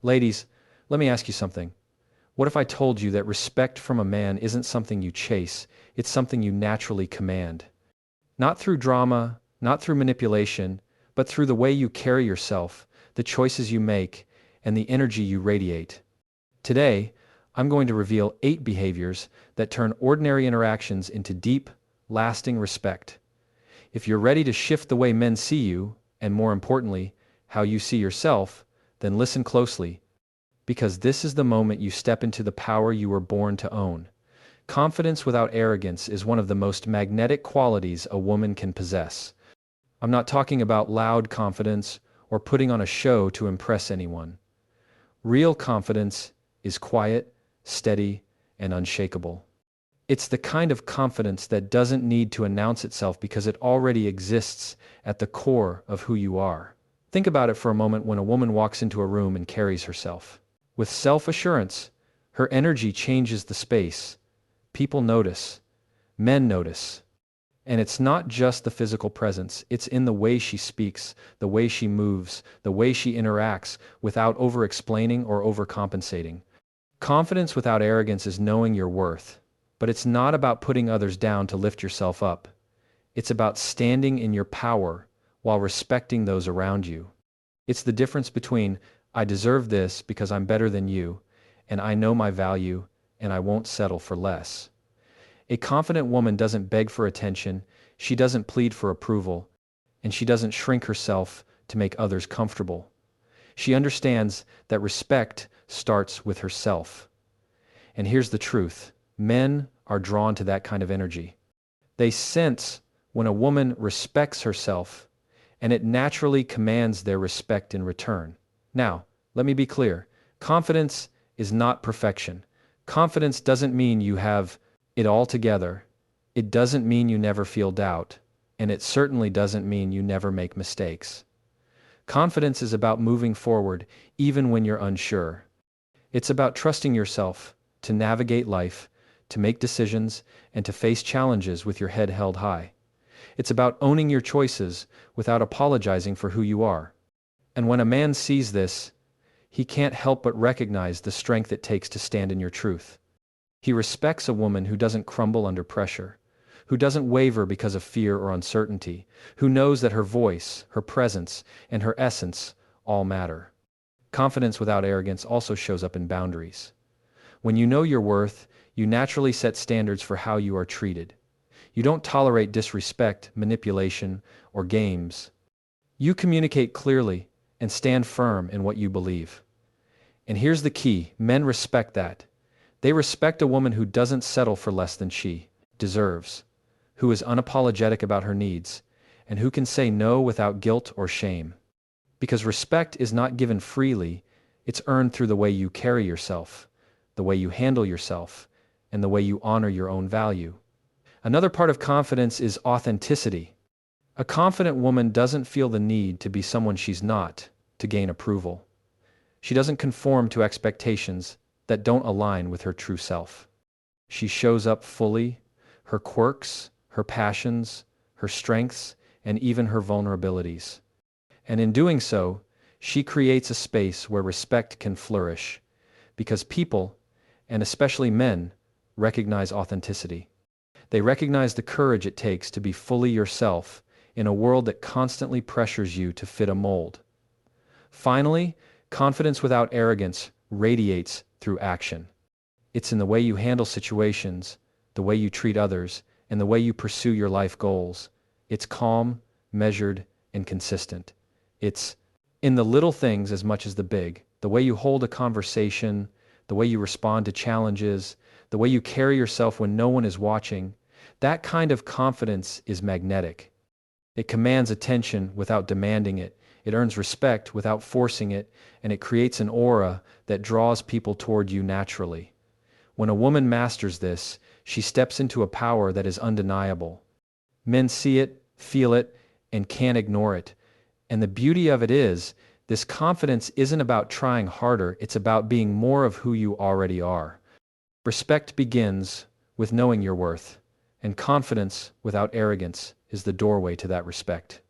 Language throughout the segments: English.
Ladies, let me ask you something. What if I told you that respect from a man isn't something you chase, it's something you naturally command? Not through drama, not through manipulation, but through the way you carry yourself, the choices you make, and the energy you radiate. Today, I'm going to reveal 8 behaviors that turn ordinary interactions into deep, lasting respect. If you're ready to shift the way men see you, and more importantly, how you see yourself, then listen closely, because this is the moment you step into the power you were born to own. Confidence without arrogance is one of the most magnetic qualities a woman can possess. I'm not talking about loud confidence or putting on a show to impress anyone. Real confidence is quiet, steady, and unshakable. It's the kind of confidence that doesn't need to announce itself because it already exists at the core of who you are. Think about it for a moment when a woman walks into a room and carries herself with self-assurance. Her energy changes the space. People notice. Men notice. And it's not just the physical presence, it's in the way she speaks, the way she moves, the way she interacts without over-explaining or overcompensating. Confidence without arrogance is knowing your worth, but it's not about putting others down to lift yourself up. It's about standing in your power while respecting those around you. It's the difference between, I deserve this because I'm better than you, and I know my value, and I won't settle for less. A confident woman doesn't beg for attention, she doesn't plead for approval, and she doesn't shrink herself to make others comfortable. She understands that respect starts with herself. And here's the truth: men are drawn to that kind of energy. They sense when a woman respects herself, and it naturally commands their respect in return. Now, let me be clear. Confidence is not perfection. Confidence doesn't mean you have it all together. It doesn't mean you never feel doubt, and it certainly doesn't mean you never make mistakes. Confidence is about moving forward even when you're unsure. It's about trusting yourself to navigate life, to make decisions, and to face challenges with your head held high. It's about owning your choices without apologizing for who you are. And when a man sees this, he can't help but recognize the strength it takes to stand in your truth. He respects a woman who doesn't crumble under pressure, who doesn't waver because of fear or uncertainty, who knows that her voice, her presence, and her essence all matter. Confidence without arrogance also shows up in boundaries. When you know your worth, you naturally set standards for how you are treated. You don't tolerate disrespect, manipulation, or games. You communicate clearly and stand firm in what you believe. And here's the key: men respect that. They respect a woman who doesn't settle for less than she deserves, who is unapologetic about her needs, and who can say no without guilt or shame. Because respect is not given freely, it's earned through the way you carry yourself, the way you handle yourself, and the way you honor your own value. Another part of confidence is authenticity. A confident woman doesn't feel the need to be someone she's not to gain approval. She doesn't conform to expectations that don't align with her true self. She shows up fully, her quirks, her passions, her strengths, and even her vulnerabilities. And in doing so, she creates a space where respect can flourish, because people, and especially men, recognize authenticity. They recognize the courage it takes to be fully yourself in a world that constantly pressures you to fit a mold. Finally, confidence without arrogance radiates through action. It's in the way you handle situations, the way you treat others, and the way you pursue your life goals. It's calm, measured, and consistent. It's in the little things as much as the big, the way you hold a conversation, the way you respond to challenges, the way you carry yourself when no one is watching. That kind of confidence is magnetic. It commands attention without demanding it. It earns respect without forcing it, and it creates an aura that draws people toward you naturally. When a woman masters this, she steps into a power that is undeniable. Men see it, feel it, and can't ignore it. And the beauty of it is, this confidence isn't about trying harder, it's about being more of who you already are. Respect begins with knowing your worth, and confidence without arrogance is the doorway to that respect.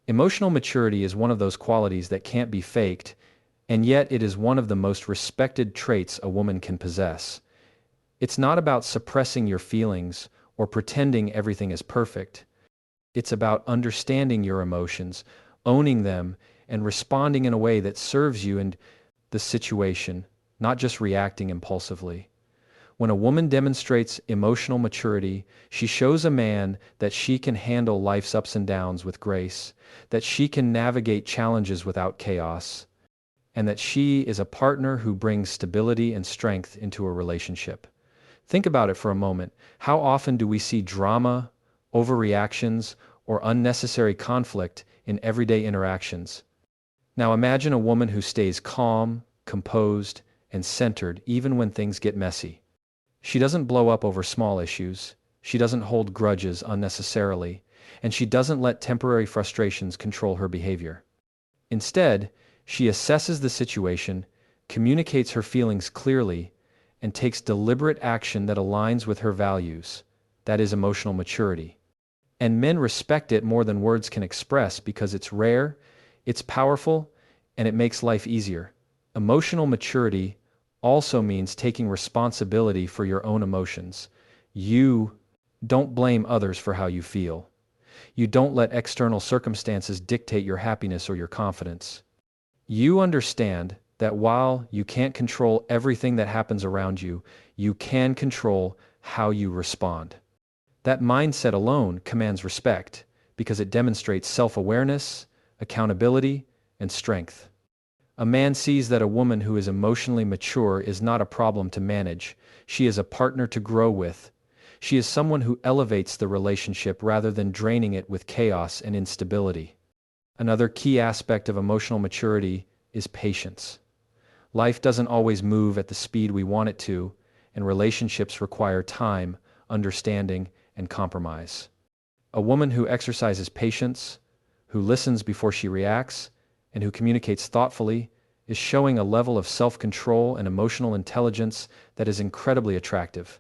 Emotional maturity is one of those qualities that can't be faked, And yet it is one of the most respected traits a woman can possess. It's not about suppressing your feelings or pretending everything is perfect. It's about understanding your emotions, owning them, and responding in a way that serves you and the situation, not just reacting impulsively. When a woman demonstrates emotional maturity, she shows a man that she can handle life's ups and downs with grace, that she can navigate challenges without chaos, and that she is a partner who brings stability and strength into a relationship. Think about it for a moment. How often do we see drama, overreactions, or unnecessary conflict in everyday interactions? Now imagine a woman who stays calm, composed, and centered even when things get messy. She doesn't blow up over small issues, she doesn't hold grudges unnecessarily, and she doesn't let temporary frustrations control her behavior. Instead, she assesses the situation, communicates her feelings clearly, and takes deliberate action that aligns with her values. That is emotional maturity. And men respect it more than words can express because it's rare, it's powerful, and it makes life easier. Emotional maturity also means taking responsibility for your own emotions. You don't blame others for how you feel. You don't let external circumstances dictate your happiness or your confidence. You understand that while you can't control everything that happens around you, you can control how you respond. That mindset alone commands respect because it demonstrates self-awareness, accountability, and strength. A man sees that a woman who is emotionally mature is not a problem to manage. She is a partner to grow with. She is someone who elevates the relationship rather than draining it with chaos and instability. Another key aspect of emotional maturity is patience. Life doesn't always move at the speed we want it to, and relationships require time, understanding, and compromise. A woman who exercises patience, who listens before she reacts, and who communicates thoughtfully is showing a level of self-control and emotional intelligence that is incredibly attractive.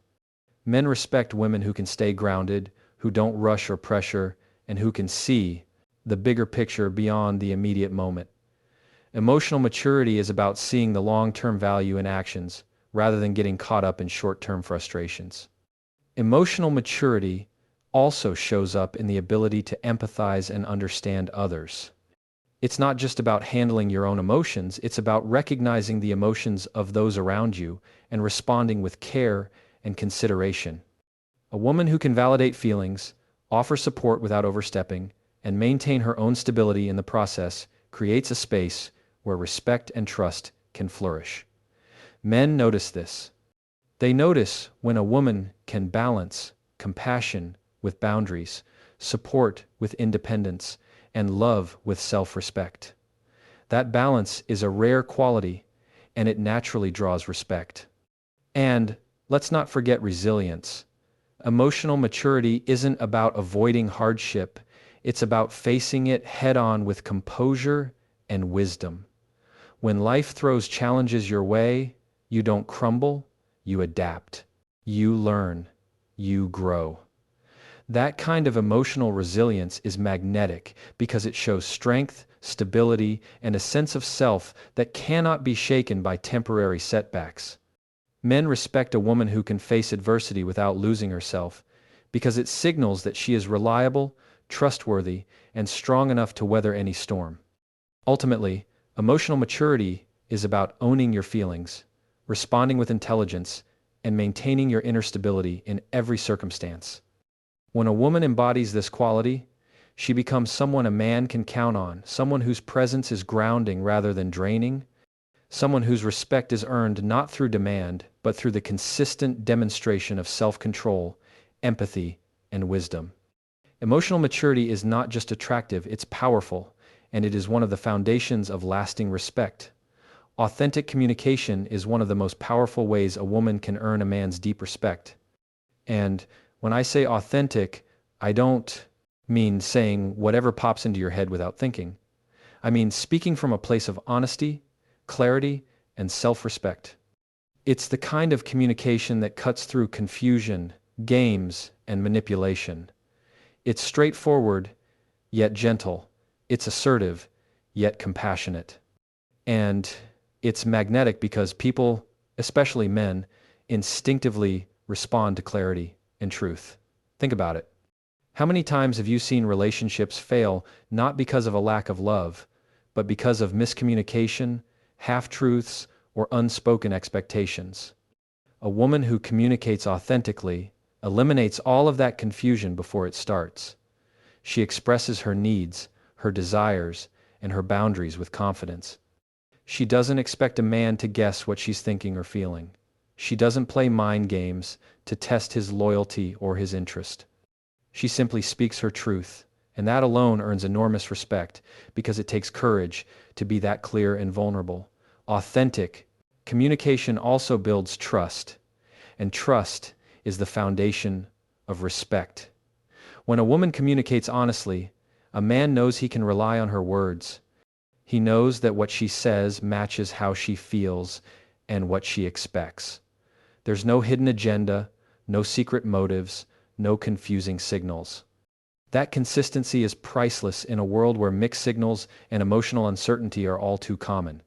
Men respect women who can stay grounded, who don't rush or pressure, and who can see the bigger picture beyond the immediate moment. Emotional maturity is about seeing the long-term value in actions rather than getting caught up in short-term frustrations. Emotional maturity also shows up in the ability to empathize and understand others. It's not just about handling your own emotions, it's about recognizing the emotions of those around you and responding with care and consideration. A woman who can validate feelings, offer support without overstepping, and maintain her own stability in the process creates a space where respect and trust can flourish. Men notice this. They notice when a woman can balance compassion with boundaries, support with independence, and love with self-respect. That balance is a rare quality, and it naturally draws respect. And let's not forget resilience. Emotional maturity isn't about avoiding hardship, it's about facing it head-on with composure and wisdom. When life throws challenges your way, you don't crumble, you adapt. You learn. You grow. That kind of emotional resilience is magnetic because it shows strength, stability, and a sense of self that cannot be shaken by temporary setbacks. Men respect a woman who can face adversity without losing herself because it signals that she is reliable, trustworthy, and strong enough to weather any storm. Ultimately, emotional maturity is about owning your feelings, responding with intelligence, and maintaining your inner stability in every circumstance. When a woman embodies this quality, she becomes someone a man can count on, someone whose presence is grounding rather than draining, someone whose respect is earned not through demand, but through the consistent demonstration of self-control, empathy, and wisdom. Emotional maturity is not just attractive, it's powerful, and it is one of the foundations of lasting respect. Authentic communication is one of the most powerful ways a woman can earn a man's deep respect. And when I say authentic, I don't mean saying whatever pops into your head without thinking. I mean speaking from a place of honesty, clarity, and self-respect. It's the kind of communication that cuts through confusion, games, and manipulation. It's straightforward, yet gentle. It's assertive, yet compassionate. And It's magnetic because people, especially men, instinctively respond to clarity and truth. Think about it. How many times have you seen relationships fail not because of a lack of love, but because of miscommunication, half-truths, or unspoken expectations? A woman who communicates authentically eliminates all of that confusion before it starts. She expresses her needs, her desires, and her boundaries with confidence. She doesn't expect a man to guess what she's thinking or feeling. She doesn't play mind games to test his loyalty or his interest. She simply speaks her truth, and that alone earns enormous respect because it takes courage to be that clear and vulnerable. Authentic communication also builds trust, and trust is the foundation of respect. When a woman communicates honestly, a man knows he can rely on her words. He knows that what she says matches how she feels and what she expects. There's no hidden agenda, no secret motives, no confusing signals. That consistency is priceless in a world where mixed signals and emotional uncertainty are all too common.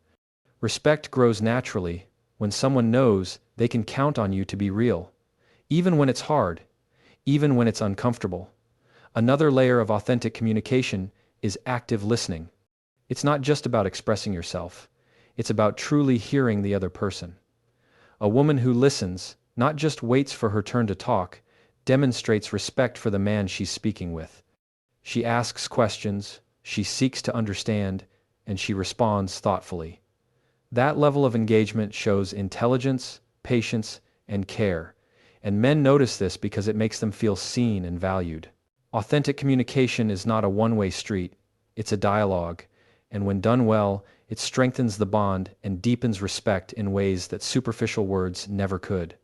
Respect grows naturally when someone knows they can count on you to be real, even when it's hard, even when it's uncomfortable. Another layer of authentic communication is active listening. It's not just about expressing yourself, it's about truly hearing the other person. A woman who listens, not just waits for her turn to talk, demonstrates respect for the man she's speaking with. She asks questions, she seeks to understand, and she responds thoughtfully. That level of engagement shows intelligence, patience, and care, and men notice this because it makes them feel seen and valued. Authentic communication is not a one-way street, it's a dialogue, and when done well, it strengthens the bond and deepens respect in ways that superficial words never could.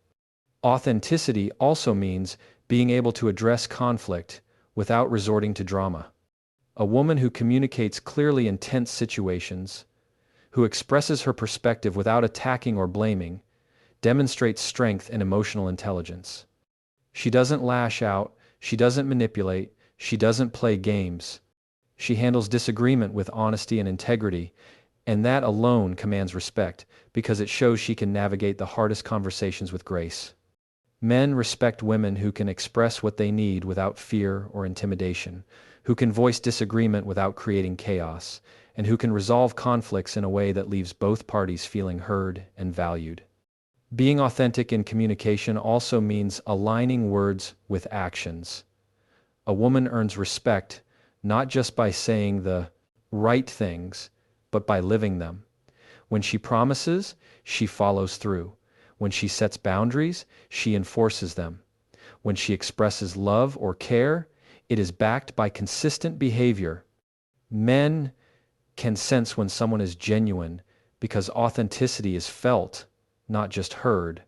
Authenticity also means being able to address conflict without resorting to drama. A woman who communicates clearly in tense situations, who expresses her perspective without attacking or blaming, demonstrates strength and emotional intelligence. She doesn't lash out, she doesn't manipulate, she doesn't play games. She handles disagreement with honesty and integrity, and that alone commands respect because it shows she can navigate the hardest conversations with grace. Men respect women who can express what they need without fear or intimidation, who can voice disagreement without creating chaos, and who can resolve conflicts in a way that leaves both parties feeling heard and valued. Being authentic in communication also means aligning words with actions. A woman earns respect not just by saying the right things, but by living them. When she promises, she follows through. When she sets boundaries, she enforces them. When she expresses love or care, it is backed by consistent behavior. Men can sense when someone is genuine because authenticity is felt, not just heard.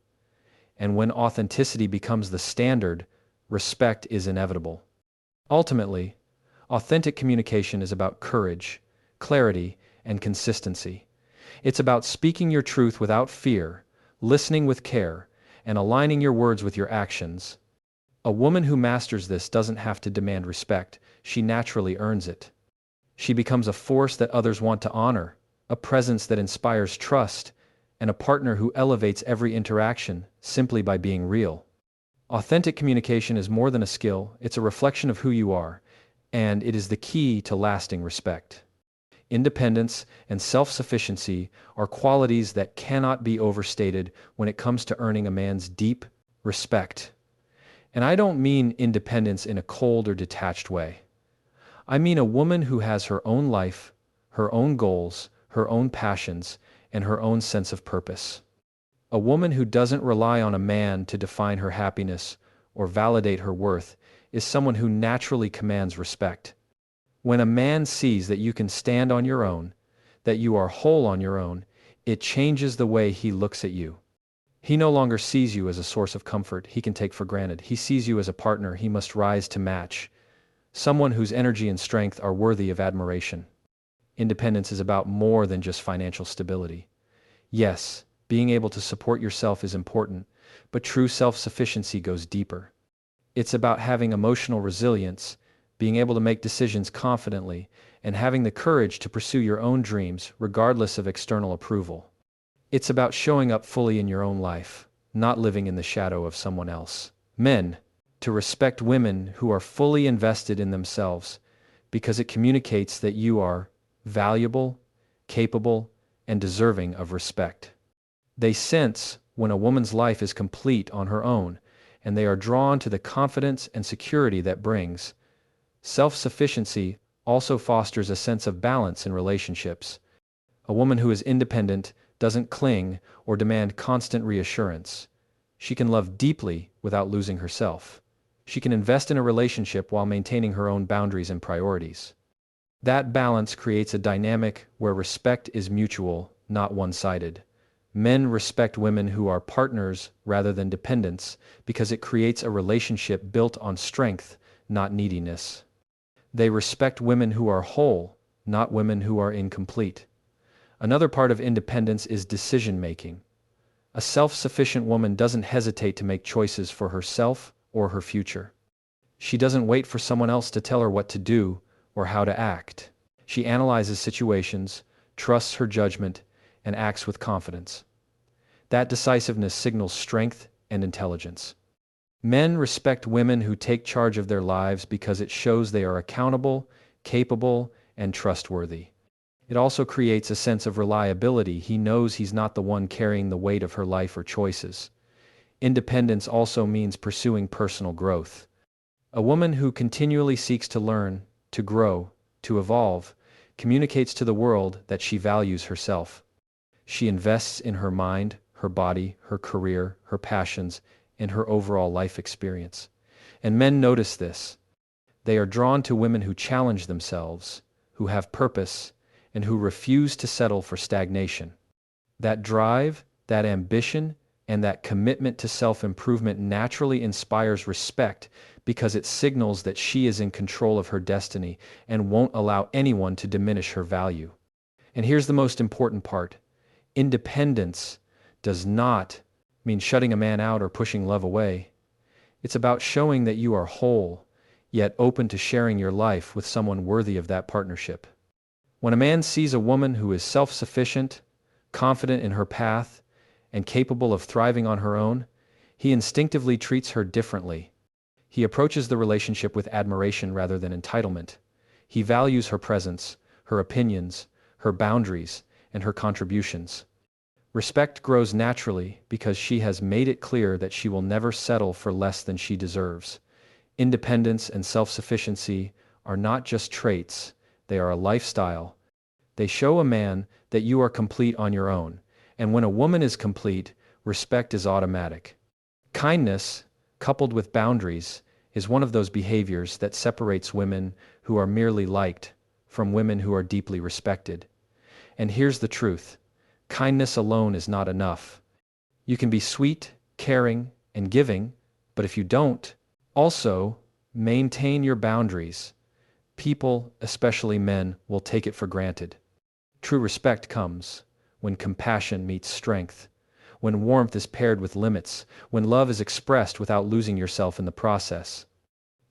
And when authenticity becomes the standard, respect is inevitable. Ultimately, authentic communication is about courage, clarity, and consistency. It's about speaking your truth without fear, listening with care, and aligning your words with your actions. A woman who masters this doesn't have to demand respect, she naturally earns it. She becomes a force that others want to honor, a presence that inspires trust, and a partner who elevates every interaction simply by being real. Authentic communication is more than a skill, it's a reflection of who you are, and it is the key to lasting respect. Independence and self-sufficiency are qualities that cannot be overstated when it comes to earning a man's deep respect. And I don't mean independence in a cold or detached way. I mean a woman who has her own life, her own goals, her own passions, and her own sense of purpose. A woman who doesn't rely on a man to define her happiness or validate her worth is someone who naturally commands respect. When a man sees that you can stand on your own, that you are whole on your own, it changes the way he looks at you. He no longer sees you as a source of comfort he can take for granted. He sees you as a partner he must rise to match, someone whose energy and strength are worthy of admiration. Independence is about more than just financial stability. Yes, being able to support yourself is important, but true self-sufficiency goes deeper. It's about having emotional resilience, being able to make decisions confidently, and having the courage to pursue your own dreams regardless of external approval. It's about showing up fully in your own life, not living in the shadow of someone else. Men, to respect women who are fully invested in themselves, because it communicates that you are valuable, capable, and deserving of respect. They sense when a woman's life is complete on her own, and they are drawn to the confidence and security that brings. Self-sufficiency also fosters a sense of balance in relationships. A woman who is independent doesn't cling or demand constant reassurance. She can love deeply without losing herself. She can invest in a relationship while maintaining her own boundaries and priorities. That balance creates a dynamic where respect is mutual, not one-sided. Men respect women who are partners rather than dependents because it creates a relationship built on strength, not neediness. They respect women who are whole, not women who are incomplete. Another part of independence is decision-making. A self-sufficient woman doesn't hesitate to make choices for herself or her future. She doesn't wait for someone else to tell her what to do or how to act. She analyzes situations, trusts her judgment, and acts with confidence. That decisiveness signals strength and intelligence. Men respect women who take charge of their lives because it shows they are accountable, capable, and trustworthy. It also creates a sense of reliability. He knows he's not the one carrying the weight of her life or choices. Independence also means pursuing personal growth. A woman who continually seeks to learn, to grow, to evolve, communicates to the world that she values herself. She invests in her mind, her body, her career, her passions, and her overall life experience. And men notice this. They are drawn to women who challenge themselves, who have purpose, and who refuse to settle for stagnation. That drive, that ambition, and that commitment to self-improvement naturally inspires respect because it signals that she is in control of her destiny and won't allow anyone to diminish her value. And here's the most important part. Independence does not mean shutting a man out or pushing love away. It's about showing that you are whole, yet open to sharing your life with someone worthy of that partnership. When a man sees a woman who is self-sufficient, confident in her path, and capable of thriving on her own, he instinctively treats her differently. He approaches the relationship with admiration rather than entitlement. He values her presence, her opinions, her boundaries, and her contributions. Respect grows naturally because she has made it clear that she will never settle for less than she deserves. Independence and self-sufficiency are not just traits, they are a lifestyle. They show a man that you are complete on your own, and when a woman is complete, respect is automatic. Kindness, coupled with boundaries, is one of those behaviors that separates women who are merely liked from women who are deeply respected. And here's the truth. Kindness alone is not enough. You can be sweet, caring, and giving, but if you don't, also maintain your boundaries, people, especially men, will take it for granted. True respect comes when compassion meets strength, when warmth is paired with limits, when love is expressed without losing yourself in the process.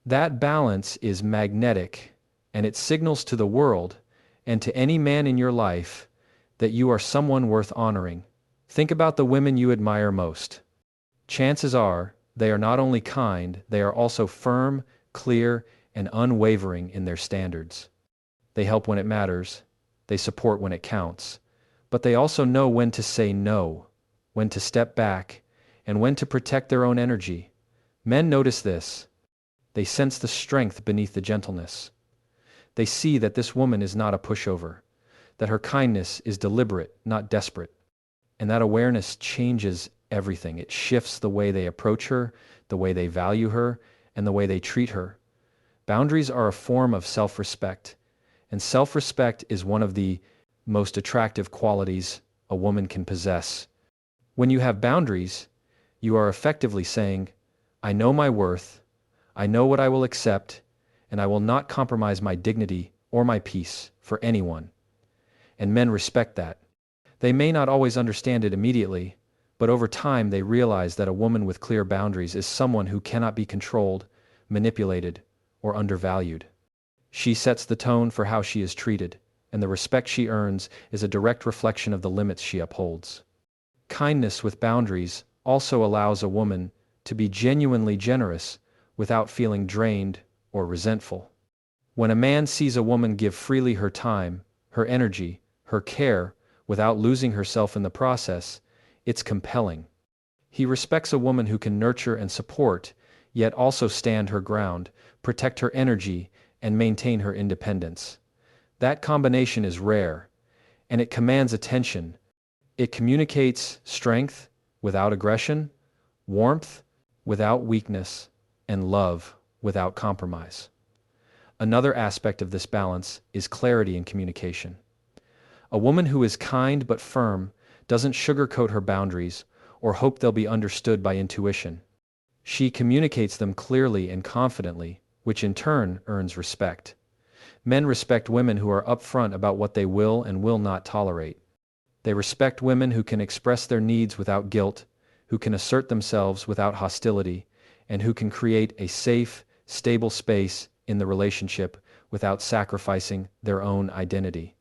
That balance is magnetic, and it signals to the world and to any man in your life that you are someone worth honoring. Think about the women you admire most. Chances are they are not only kind, they are also firm, clear, and unwavering in their standards. They help when it matters, they support when it counts, but they also know when to say no, when to step back, and when to protect their own energy. Men notice this. They sense the strength beneath the gentleness. They see that this woman is not a pushover, that her kindness is deliberate, not desperate. And that awareness changes everything. It shifts the way they approach her, the way they value her, and the way they treat her. Boundaries are a form of self-respect, and self-respect is one of the most attractive qualities a woman can possess. When you have boundaries, you are effectively saying, I know my worth, I know what I will accept, and I will not compromise my dignity or my peace for anyone. And men respect that. They may not always understand it immediately, but over time they realize that a woman with clear boundaries is someone who cannot be controlled, manipulated, or undervalued. She sets the tone for how she is treated, and the respect she earns is a direct reflection of the limits she upholds. Kindness with boundaries also allows a woman to be genuinely generous without feeling drained or resentful. When a man sees a woman give freely her time, her energy, her care, without losing herself in the process, it's compelling. He respects a woman who can nurture and support, yet also stand her ground, protect her energy, and maintain her independence. That combination is rare, and it commands attention. It communicates strength without aggression, warmth without weakness, and love without compromise. Another aspect of this balance is clarity in communication. A woman who is kind but firm doesn't sugarcoat her boundaries or hope they'll be understood by intuition. She communicates them clearly and confidently, which in turn earns respect. Men respect women who are upfront about what they will and will not tolerate. They respect women who can express their needs without guilt, who can assert themselves without hostility, and who can create a safe, stable space in the relationship without sacrificing their own identity.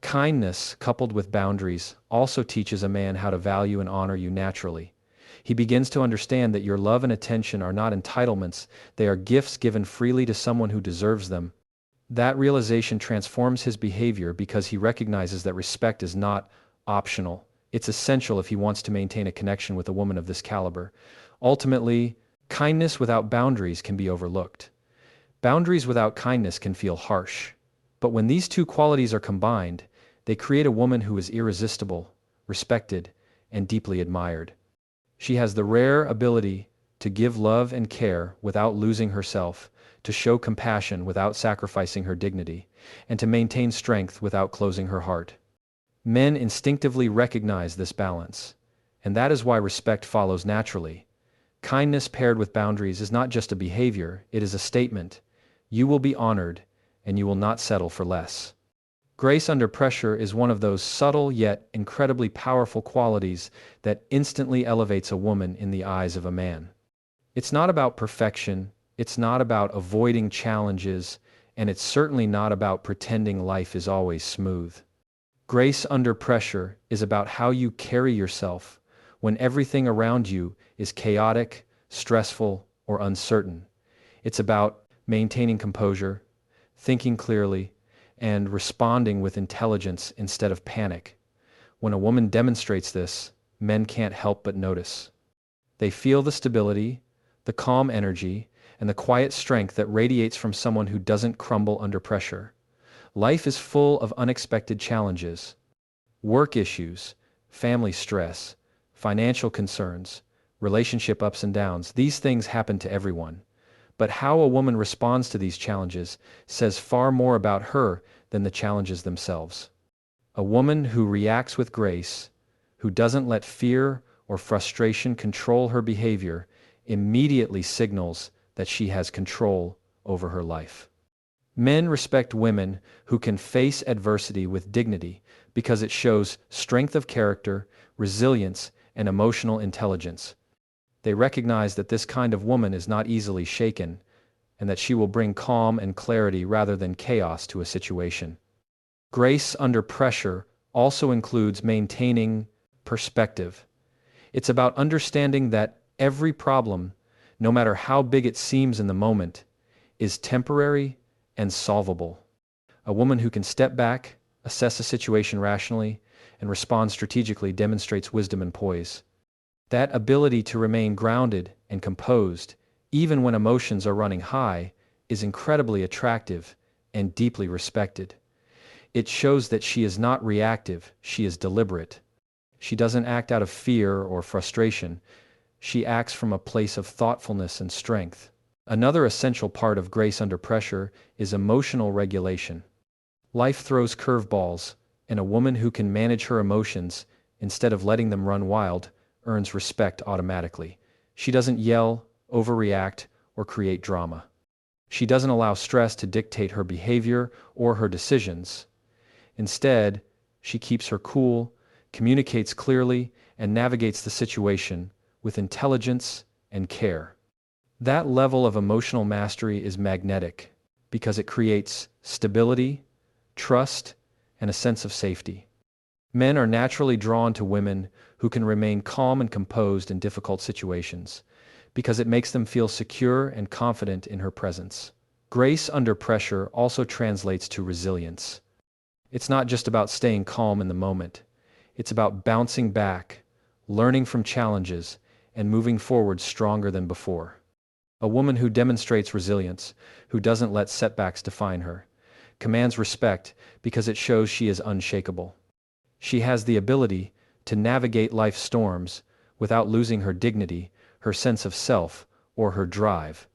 Kindness, coupled with boundaries, also teaches a man how to value and honor you naturally. He begins to understand that your love and attention are not entitlements, they are gifts given freely to someone who deserves them. That realization transforms his behavior because he recognizes that respect is not optional. It's essential if he wants to maintain a connection with a woman of this caliber. Ultimately, kindness without boundaries can be overlooked. Boundaries without kindness can feel harsh. But when these two qualities are combined, they create a woman who is irresistible, respected, and deeply admired. She has the rare ability to give love and care without losing herself, to show compassion without sacrificing her dignity, and to maintain strength without closing her heart. Men instinctively recognize this balance, and that is why respect follows naturally. Kindness paired with boundaries is not just a behavior, it is a statement. You will be honored, and you will not settle for less. Grace under pressure is one of those subtle yet incredibly powerful qualities that instantly elevates a woman in the eyes of a man. It's not about perfection, it's not about avoiding challenges, and it's certainly not about pretending life is always smooth. Grace under pressure is about how you carry yourself when everything around you is chaotic, stressful, or uncertain. It's about maintaining composure, thinking clearly, and responding with intelligence instead of panic. When a woman demonstrates this, men can't help but notice. They feel the stability, the calm energy, and the quiet strength that radiates from someone who doesn't crumble under pressure. Life is full of unexpected challenges. Work issues, family stress, financial concerns, relationship ups and downs. These things happen to everyone. But how a woman responds to these challenges says far more about her than the challenges themselves. A woman who reacts with grace, who doesn't let fear or frustration control her behavior, immediately signals that she has control over her life. Men respect women who can face adversity with dignity because it shows strength of character, resilience, and emotional intelligence. They recognize that this kind of woman is not easily shaken, and that she will bring calm and clarity rather than chaos to a situation. Grace under pressure also includes maintaining perspective. It's about understanding that every problem, no matter how big it seems in the moment, is temporary and solvable. A woman who can step back, assess a situation rationally, and respond strategically demonstrates wisdom and poise. That ability to remain grounded and composed, even when emotions are running high, is incredibly attractive and deeply respected. It shows that she is not reactive, she is deliberate. She doesn't act out of fear or frustration. She acts from a place of thoughtfulness and strength. Another essential part of grace under pressure is emotional regulation. Life throws curveballs, and a woman who can manage her emotions instead of letting them run wild earns respect automatically. She doesn't yell, overreact, or create drama. She doesn't allow stress to dictate her behavior or her decisions. Instead, she keeps her cool, communicates clearly, and navigates the situation with intelligence and care. That level of emotional mastery is magnetic because it creates stability, trust, and a sense of safety. Men are naturally drawn to women who can remain calm and composed in difficult situations, because it makes them feel secure and confident in her presence. Grace under pressure also translates to resilience. It's not just about staying calm in the moment. It's about bouncing back, learning from challenges, and moving forward stronger than before. A woman who demonstrates resilience, who doesn't let setbacks define her, commands respect because it shows she is unshakable. She has the ability to navigate life's storms without losing her dignity, her sense of self, or her drive.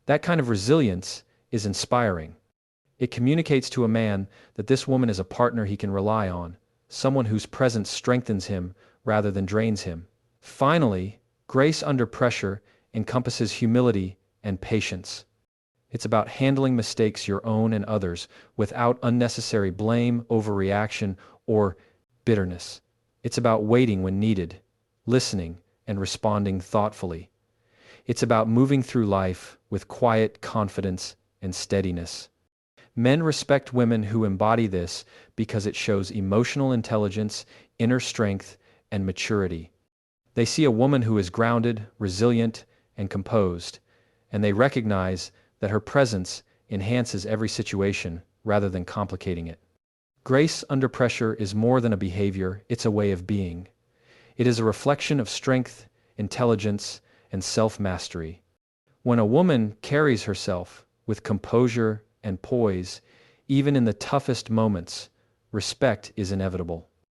That kind of resilience is inspiring. It communicates to a man that this woman is a partner he can rely on, someone whose presence strengthens him rather than drains him. Finally, grace under pressure encompasses humility and patience. It's about handling mistakes, your own and others, without unnecessary blame, overreaction, or bitterness. It's about waiting when needed, listening, and responding thoughtfully. It's about moving through life with quiet confidence and steadiness. Men respect women who embody this because it shows emotional intelligence, inner strength, and maturity. They see a woman who is grounded, resilient, and composed, and they recognize that her presence enhances every situation rather than complicating it. Grace under pressure is more than a behavior, it's a way of being. It is a reflection of strength, intelligence, and self-mastery. When a woman carries herself with composure and poise, even in the toughest moments, respect is inevitable.